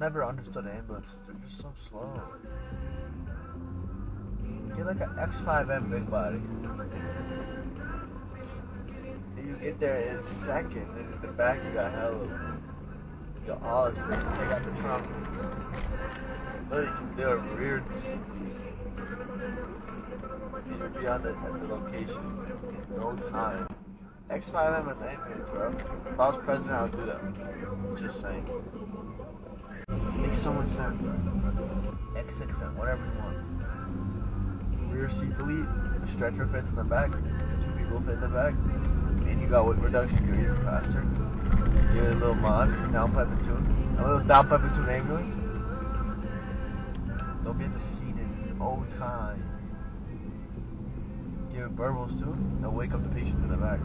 never understood ambulances. They're just so slow. Get like an X5M big body. And you get there in seconds, and in the back you got hella. You got all this space. Take out the trunk. Literally, you can do a rear seat. And you'll be at the location in no time. X5M is ambulance, bro. If I was president, I would do that. Just saying. Makes so much sense. X6M, whatever you want. Rear seat delete, a stretcher fits in the back, 2 people fit in the back, and you got weight reduction, you're even faster. Give it a little mod, downpipe and tune. A little downpipe and tune ambulance. Don't get the seat in no time. Give it burbles too, and wake up the patient in the back.